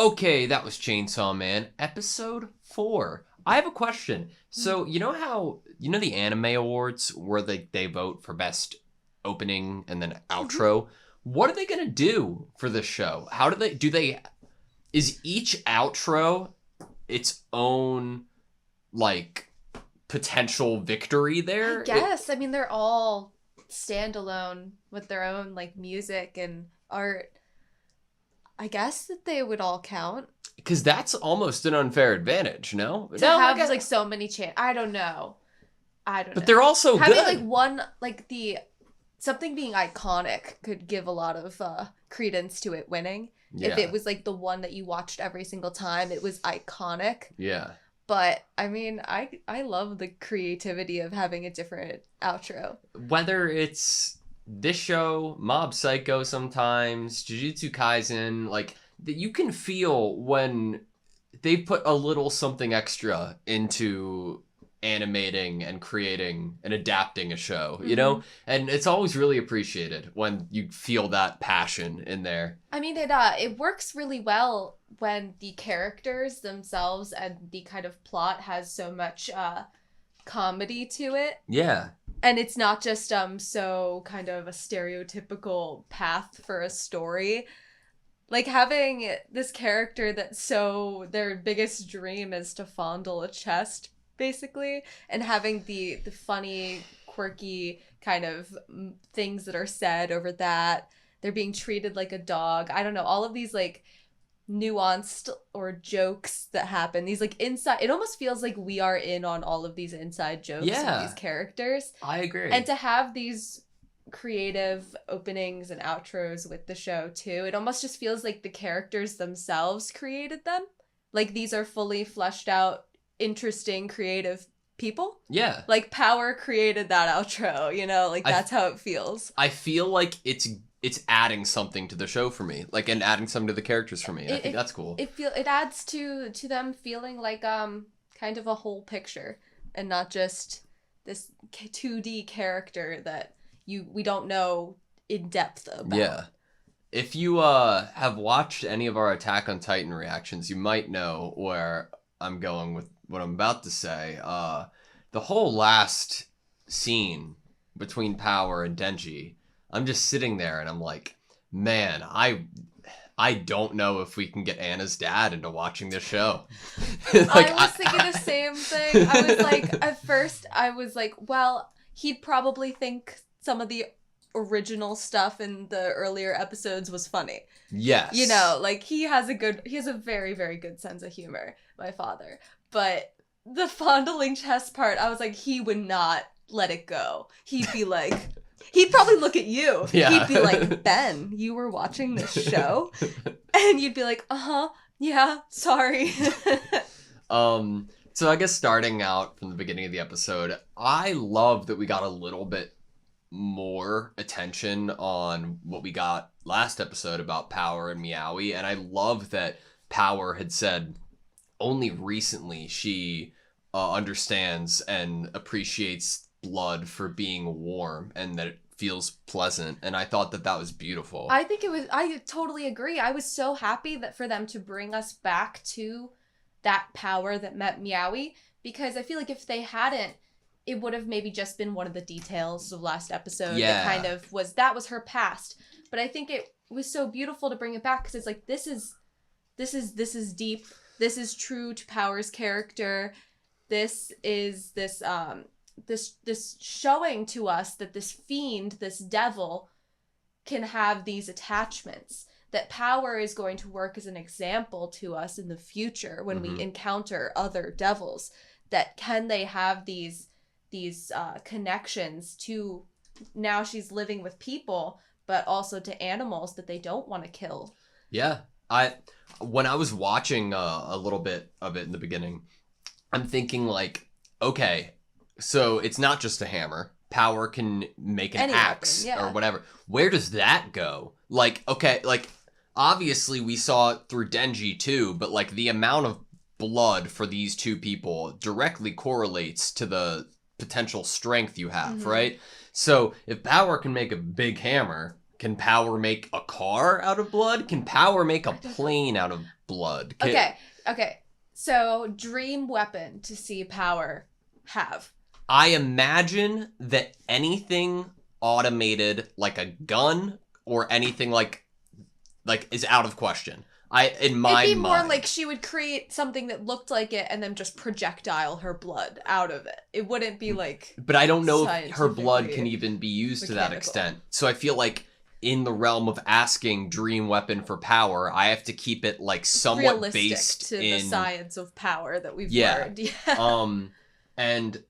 Okay, that was Chainsaw Man, episode 4. I have a question. So, you know how, the anime awards where they vote for best opening and then outro? What are they going to do for this show? How is each outro its own, potential victory there? I guess. I mean, they're all standalone with their own, music and art. I guess that they would all count. Because that's almost an unfair advantage, no? To have, so many I don't know. But they're also having, good. One, something being iconic could give a lot of credence to it winning. Yeah. If it was, the one that you watched every single time, it was iconic. Yeah. But, I mean, I love the creativity of having a different outro. Whether it's this show, Mob Psycho sometimes, Jujutsu Kaisen, you can feel when they put a little something extra into animating and creating and adapting a show, And it's always really appreciated when you feel that passion in there. I mean, it works really well when the characters themselves and the kind of plot has so much comedy to it. Yeah. And it's not just so kind of a stereotypical path for a story. Having this character that's their biggest dream is to fondle a chest, basically, and having the funny, quirky kind of things that are said over that. They're being treated like a dog. I don't know, all of these nuanced or jokes that happen, these inside, it almost feels like we are in on all of these inside jokes of these characters. I agree. And to have these creative openings and outros with the show too, it almost just feels like the characters themselves created them. These are fully fleshed out, interesting, creative people. Yeah. Power created that outro, that's how it feels. I feel like it's adding something to the show for me, and adding something to the characters for me. I think that's cool. It adds to them feeling like kind of a whole picture and not just this 2D character that we don't know in depth about. Yeah. If you have watched any of our Attack on Titan reactions, you might know where I'm going with what I'm about to say. The whole last scene between Power and Denji, I'm just sitting there and I'm like, man, I don't know if we can get Anna's dad into watching this show. I was thinking the same thing. I was at first, I was well, he'd probably think some of the original stuff in the earlier episodes was funny. Yes. He has a very, very good sense of humor, my father. But the fondling chest part, I was he would not let it go. He'd be he'd probably look at you. Yeah. He'd be like, Ben, you were watching this show? And you'd be like, yeah, sorry. So I guess starting out from the beginning of the episode, I love that we got a little bit more attention on what we got last episode about Power and Meowie, and I love that Power had said only recently she understands and appreciates blood for being warm and that it feels pleasant, and I thought that was beautiful. I totally agree. I was so happy that for them to bring us back to that Power that met Meowie, because I feel like if they hadn't, it would have maybe just been one of the details of last episode. Yeah. That kind of was her past. But I think it was so beautiful to bring it back, because it's this is deep. This is true to Power's character. This is this showing to us that this fiend, this devil, can have these attachments. That Power is going to work as an example to us in the future when we encounter other devils. That can they have these connections to, now she's living with people, but also to animals that they don't want to kill. Yeah. When I was watching a little bit of it in the beginning, I'm thinking okay, so it's not just a hammer. Power can make an axe or whatever. Where does that go? Okay, obviously we saw it through Denji too, but the amount of blood for these two people directly correlates to the potential strength you have, right? So if Power can make a big hammer, Can power make a car out of blood? Can power make a plane out of blood? Okay. So, dream weapon to see power have. I imagine that anything automated, like a gun or anything like is out of question. In my mind, it'd be more like she would create something that looked like it and then just projectile her blood out of it. It wouldn't be like. But I don't know if her blood can even be used to that extent. So I feel like in the realm of asking dream weapon for power, I have to keep it like somewhat realistic based to in the science of power that we've learned. Yeah. And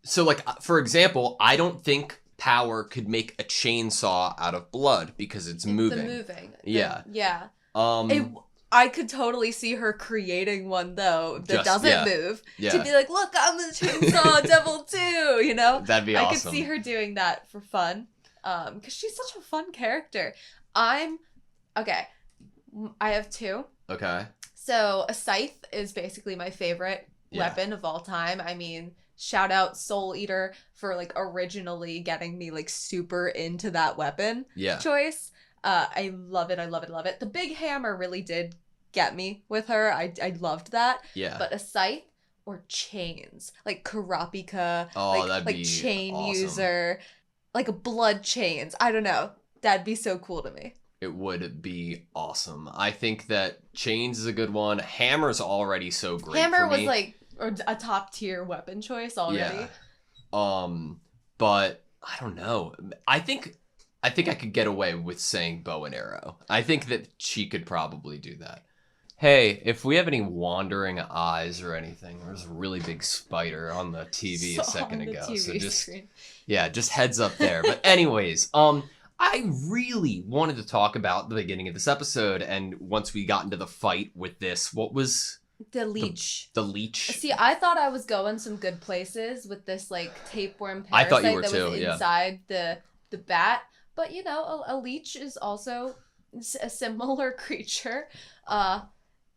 so like for example, I don't think power could make a chainsaw out of blood because it's moving. The moving. Yeah. Yeah. I could totally see her creating one though that doesn't move. Yeah. To be like, look, I'm the chainsaw devil too, you know? That'd be awesome. I could see her doing that for fun. Because she's such a fun character. Okay. I have two. Okay. So a scythe is basically my favorite weapon of all time. I mean, shout out Soul Eater for like originally getting me like super into that weapon choice. I love it. I love it. Love it. The big hammer really did get me with her. I loved that. Yeah. But a scythe or chains, like Kurapika, that'd like be chain awesome. user, like a blood chains. I don't know. That'd be so cool to me. It would be awesome. I think that chains is a good one. Hammer's already so great. Hammer for me. was like a top tier weapon choice already. Yeah. But I don't know. I think I could get away with saying bow and arrow. I think that she could probably do that. Hey, if we have any wandering eyes or anything, there's a really big spider on the TV a second ago. So just screen. Yeah, just heads up there. But anyways, I really wanted to talk about the beginning of this episode, and once we got into the fight with this, what was the leech? The leech. See, I thought I was going some good places with this like tapeworm I parasite thought you were that too, was yeah. inside the bat. But you know, a leech is also a similar creature.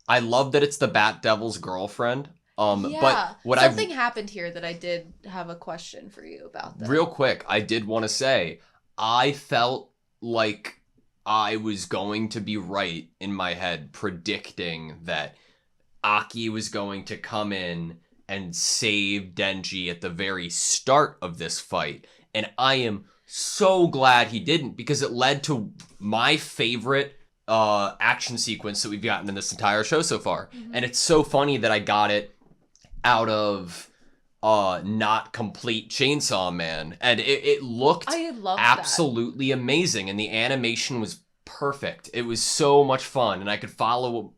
I love that it's the Bat Devil's girlfriend. Yeah, but what something happened here that I did have a question for you about. That. Real quick, I did want to say, I felt like I was going to be right in my head predicting that Aki was going to come in and save Denji at the very start of this fight. And I am so glad he didn't, because it led to my favorite action sequence that we've gotten in this entire show so far. Mm-hmm. And it's so funny that I got it out of not complete Chainsaw Man, and it looked absolutely amazing, and the animation was perfect. It was so much fun, and I could follow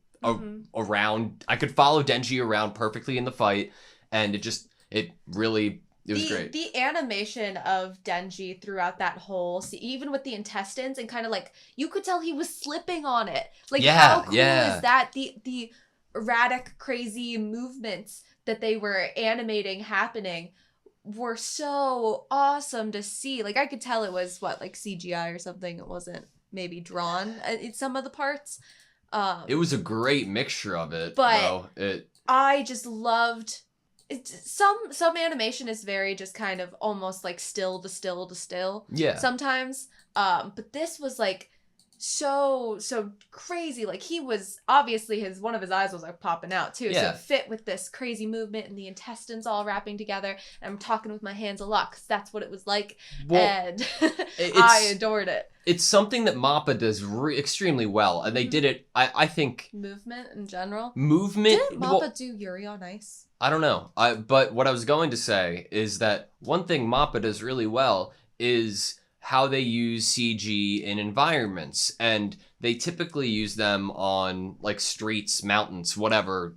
around. I could follow Denji around perfectly in the fight, and it was great. The animation of Denji throughout that whole even with the intestines, and kind of like you could tell he was slipping on it. Like how cool is that? The erratic, crazy movements that they were animating happening were so awesome to see. Like I could tell it was like CGI or something. It wasn't maybe drawn in some of the parts. It was a great mixture of it, but I just loved. Some animation is very just kind of almost like still to still. Yeah. Sometimes, but this was like so crazy. Like he was obviously one of his eyes was like popping out too. Yeah. So it fit with this crazy movement and the intestines all wrapping together. And I'm talking with my hands a lot because that's what it was like. Well, and I adored it. It's something that MAPPA does extremely well, and they did it. I think movement in general. Didn't MAPPA do Yuri on Ice? I don't know. But what I was going to say is that one thing MAPPA does really well is how they use CG in environments, and they typically use them on like streets, mountains, whatever,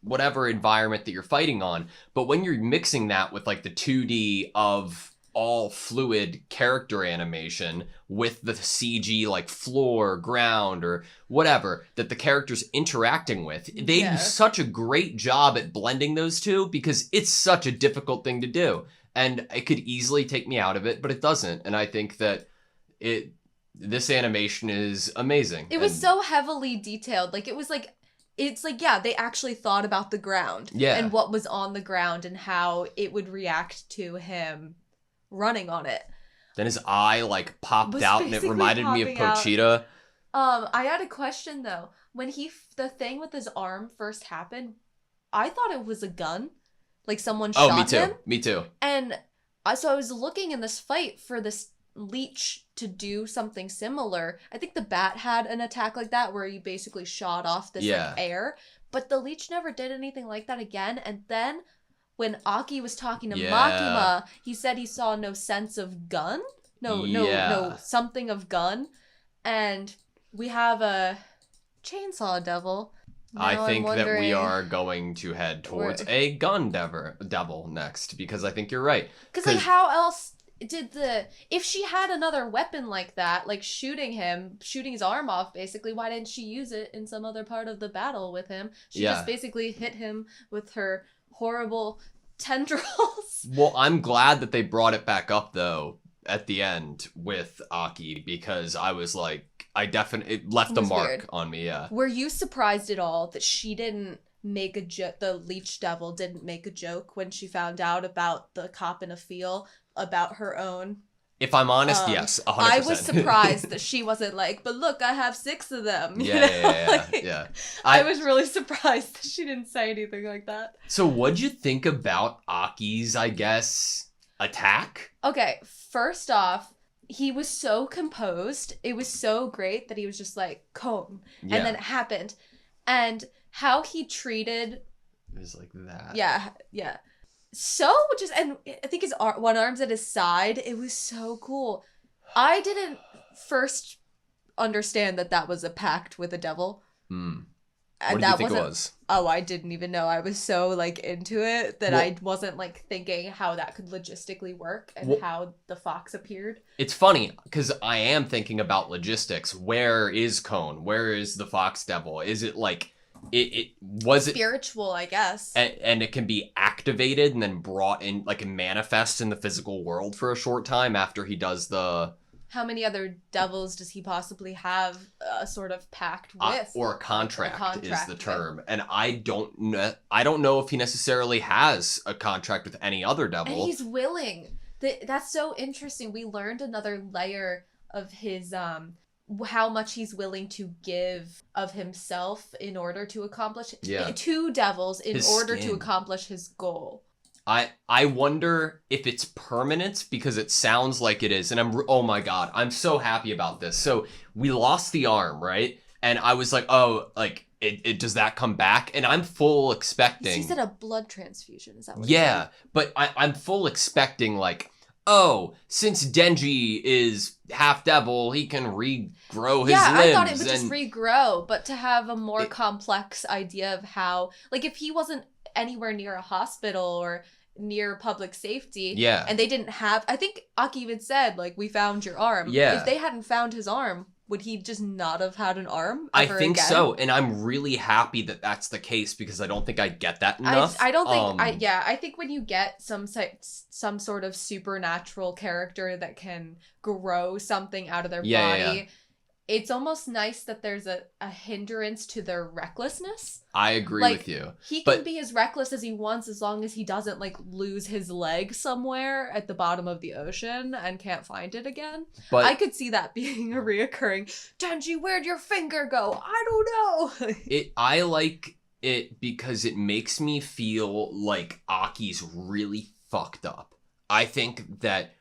whatever environment that you're fighting on. But when you're mixing that with like the 2D of all fluid character animation with the CG like floor, ground, or whatever that the character's interacting with, they do such a great job at blending those two, because it's such a difficult thing to do. And it could easily take me out of it, but it doesn't. And I think that this animation is amazing. It was so heavily detailed. Like it's like, yeah, they actually thought about the ground and what was on the ground and how it would react to him running on it. Then his eye like popped Was out and it basically reminded me of popping out. Pochita. I had a question though. When the thing with his arm first happened, I thought it was a gun. Like someone shot him. Oh, me too. Me too. And so I was looking in this fight for this leech to do something similar. I think the bat had an attack like that where he basically shot off this like, air. But the leech never did anything like that again. And then when Aki was talking to Makima, he said he saw no sense of gun. No, something of gun. And we have a chainsaw devil. Now I think that we are going to head towards a gun devil next, because I think you're right. Because like how else if she had another weapon like that, like shooting his arm off basically, why didn't she use it in some other part of the battle with him? She just basically hit him with her horrible tendrils. Well, I'm glad that they brought it back up though at the end with Aki, because I was like, it left a mark on me, yeah. Were you surprised at all that she didn't make a joke, the leech devil didn't make a joke when she found out about the cop in a field, about her own? If I'm honest, yes, 100%. I was surprised that she wasn't like, but look, I have 6 of them. Yeah. I was really surprised that she didn't say anything like that. So what'd you think about Aki's, I guess, attack? Okay, first off, he was so composed. It was so great that he was just like, cone. Yeah. And then it happened. And how he treated... It was like that. Yeah. So and I think his one arm's at his side. It was so cool. I didn't first understand that was a pact with the devil. What did you think it was? Oh, I didn't even know. I was so like into it that I wasn't like thinking how that could logistically work and how the fox appeared. It's funny because I am thinking about logistics. Where is Cone? Where is the fox devil? Is it like it was spiritual, I guess, and it can be activated and then brought in, like, manifest in the physical world for a short time after he does the... How many other devils does he possibly have a sort of pact with? Or a contract is the term. And I don't know if he necessarily has a contract with any other devil. And he's willing. That's so interesting. We learned another layer of his how much he's willing to give of himself in order to accomplish 2 devils in order to accomplish his goal. I wonder if it's permanent, because it sounds like it is. And oh my God, I'm so happy about this. So we lost the arm, right? And I was like, oh, like, it does that come back? And I'm full expecting... He said a blood transfusion, is that what Yeah, but I'm full expecting, like, oh, since Denji is half devil, he can regrow his limbs. Yeah, I thought it would just regrow, but to have a more complex idea of how... Like, if he wasn't anywhere near a hospital or near public safety, and they didn't have... I think Aki even said, like, we found your arm. Yeah. If they hadn't found his arm, would he just not have had an arm ever I think again? so, and I'm really happy that that's the case, because I don't think I get that enough. I don't think... I think when you get some sort of supernatural character that can grow something out of their body... It's almost nice that there's a hindrance to their recklessness. I agree with you. He can be as reckless as he wants as long as he doesn't, like, lose his leg somewhere at the bottom of the ocean and can't find it again. But I could see that being a reoccurring, Denji, where'd your finger go? I don't know. I like it because it makes me feel like Aki's really fucked up. I think that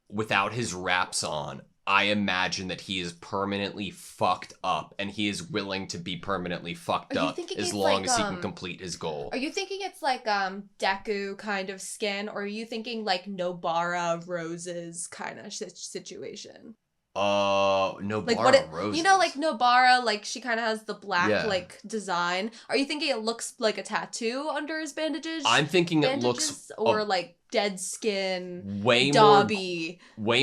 without his wraps on, I imagine that he is permanently fucked up, and he is willing to be permanently fucked up as long as he can complete his goal. Are you thinking it's like Deku kind of skin, or are you thinking like Nobara Rose's kind of situation? Nobara Roses. You know, like Nobara, like she kind of has the black like design. Are you thinking it looks like a tattoo under his bandages? I'm thinking it looks like dead skin. Way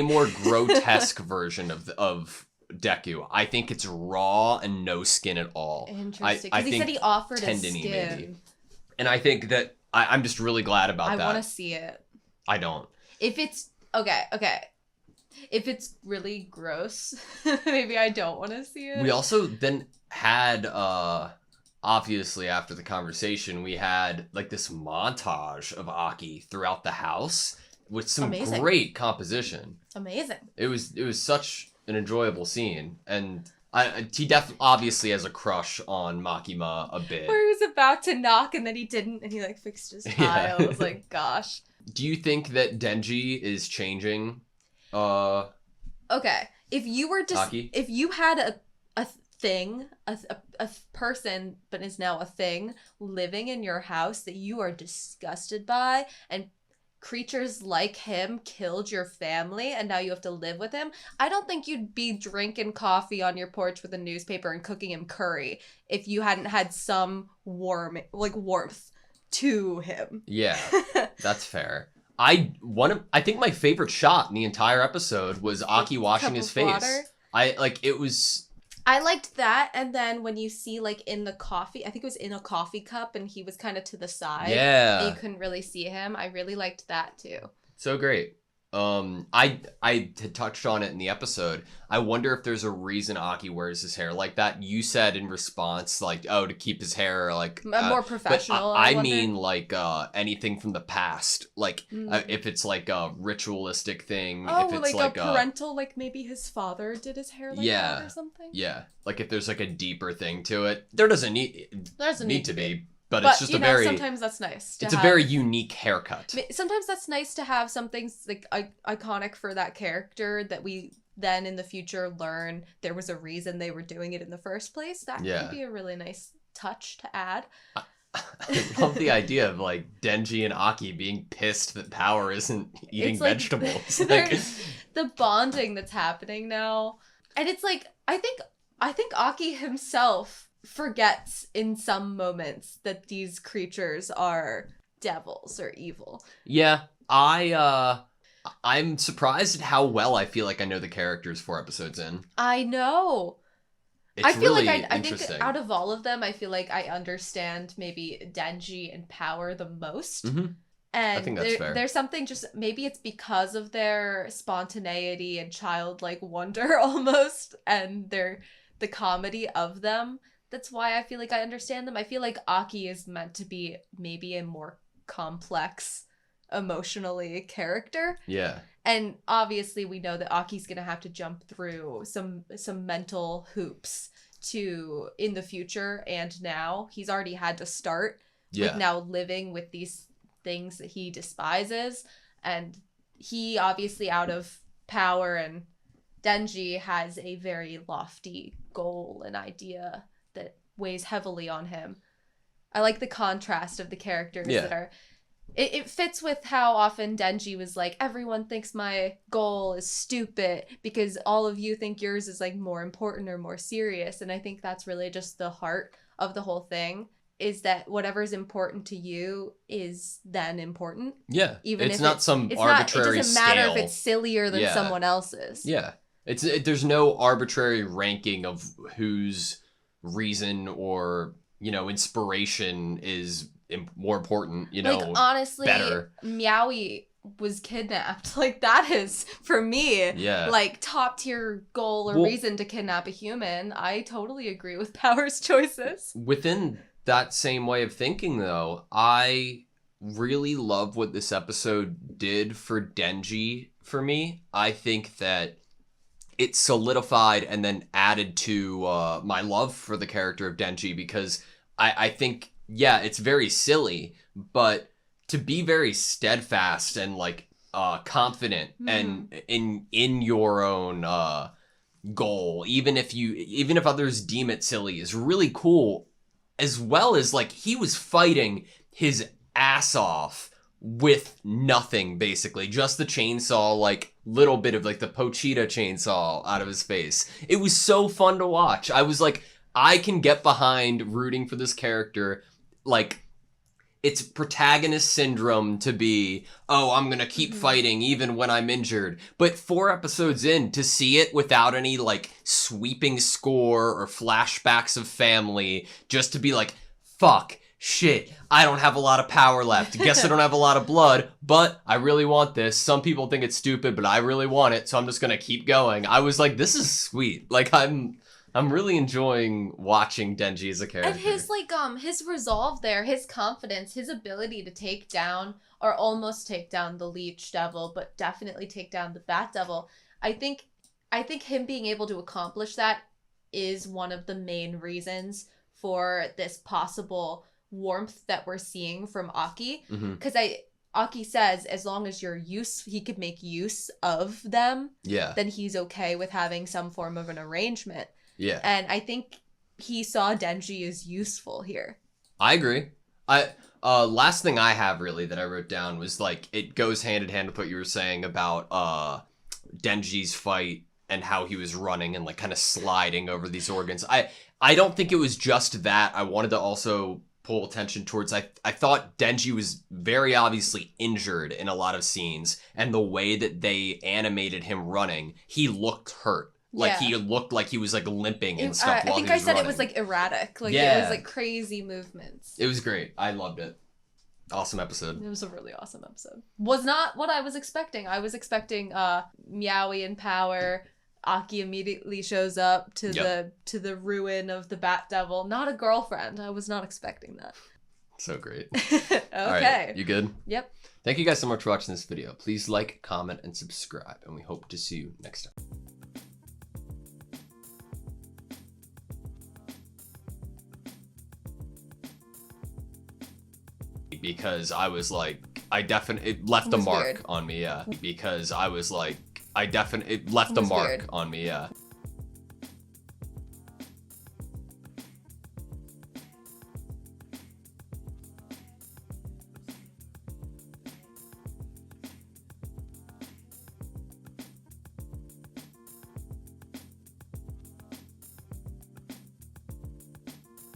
more grotesque version of Deku. I think it's raw and no skin at all. Interesting. Because he said he offered his skin. Maybe. And I think that I'm just really glad about that. I want to see it. I don't. If it's okay. If it's really gross, maybe I don't want to see it. We also then had, obviously after the conversation, we had like this montage of Aki throughout the house with some Amazing. great composition. Amazing. It was such an enjoyable scene, and he obviously has a crush on Makima a bit. Where he was about to knock and then he didn't, and he like fixed his tie. I was like, gosh. Do you think that Denji is changing? Okay, if you were just Taki? if you had a thing, a person, but is now a thing living in your house that you are disgusted by, and creatures like him killed your family and now you have to live with him, I don't think you'd be drinking coffee on your porch with a newspaper and cooking him curry if you hadn't had some warmth to him. Yeah, that's fair. I think my favorite shot in the entire episode was Aki washing his face. Water. I liked that, and then when you see like in the coffee, I think it was in a coffee cup, and he was kind of to the side. Yeah. And you couldn't really see him. I really liked that too. So great. I had touched on it in the episode. I wonder if there's a reason Aki wears his hair like that. You said in response, like, oh, to keep his hair like more professional. But I mean, like anything from the past, like if it's like a ritualistic thing. Oh, if it's like a parental, like maybe his father did his hair like that or something. Yeah, like if there's like a deeper thing to it, there doesn't need to be. But it's just sometimes that's nice. It's a very unique haircut. Sometimes that's nice to have something like iconic for that character that we then in the future learn there was a reason they were doing it in the first place. That could be a really nice touch to add. I love the idea of like Denji and Aki being pissed that Power isn't eating vegetables. There's the bonding that's happening now, and it's like I think Aki himself forgets in some moments that these creatures are devils or evil. Yeah, I'm surprised at how well I feel like I know the characters 4 episodes in. I know. I feel like I think out of all of them, I feel like I understand maybe Denji and Power the most. Mm-hmm. And I think that's fair. There's something just, maybe it's because of their spontaneity and childlike wonder almost, and the comedy of them. That's why I feel like I understand them. I feel like Aki is meant to be maybe a more complex, emotionally character. Yeah. And obviously we know that Aki's going to have to jump through some mental hoops to in the future, and now he's already had to start with now living with these things that he despises, and he obviously out of Power and Denji has a very lofty goal and idea that weighs heavily on him. I like the contrast of the characters that are... It fits with how often Denji was like, everyone thinks my goal is stupid because all of you think yours is like more important or more serious. And I think that's really just the heart of the whole thing, is that whatever's important to you is then important. Yeah. Even it's if not some arbitrary it doesn't matter scale. if it's sillier than someone else's. Yeah. There's no arbitrary ranking of whose reason or, inspiration is more important, like, honestly, better. Meowie was kidnapped. Like, that is, for me, like, top tier goal or reason to kidnap a human. I totally agree with Power's choices. Within that same way of thinking, though, I really love what this episode did for Denji for me. I think that it solidified and then added to my love for the character of Denji, because I think, it's very silly, but to be very steadfast and like confident and in your own goal, even if others deem it silly, is really cool. As well as like he was fighting his ass off with nothing, basically just the chainsaw, like little bit of like the Pochita chainsaw out of his face. It was so fun to watch. I was like, I can get behind rooting for this character. Like, it's protagonist syndrome to be, I'm gonna keep fighting even when I'm injured. But 4 episodes in, to see it without any like sweeping score or flashbacks of family, just to be like, fuck, shit, I don't have a lot of power left. Guess I don't have a lot of blood, but I really want this. Some people think it's stupid, but I really want it, so I'm just gonna keep going. I was like, this is sweet. Like, I'm I'm really enjoying watching Denji as a character. And his resolve there, his confidence, his ability to take down or almost take down the Leech Devil, but definitely take down the Bat Devil. I think him being able to accomplish that is one of the main reasons for this possible warmth that we're seeing from Aki. Because Aki says as long as he could make use of them, then he's okay with having some form of an arrangement. Yeah. And I think he saw Denji as useful here. I agree. Last thing I have really that I wrote down was like, it goes hand in hand with what you were saying about Denji's fight and how he was running and like kind of sliding over these organs. I don't think it was just that. I wanted to also pull attention towards, I thought Denji was very obviously injured in a lot of scenes, and the way that they animated him running, he looked hurt. Like he looked like he was like limping and stuff while he was running. I think I said it was like erratic. Like it was like crazy movements. It was great. I loved it. Awesome episode. It was a really awesome episode. Was not what I was expecting. I was expecting Meowie in power. Aki immediately shows up to the ruin of the Bat Devil. Not a girlfriend. I was not expecting that. So great. Okay. All right, you good? Yep. Thank you guys so much for watching this video. Please like, comment, and subscribe, and we hope to see you next time. Because I was like, it left a mark on me, yeah. Because I was like, it left a mark on me, yeah.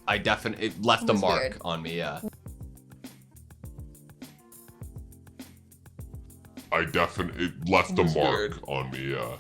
It left a mark on me, yeah. It left a mark on me, yeah.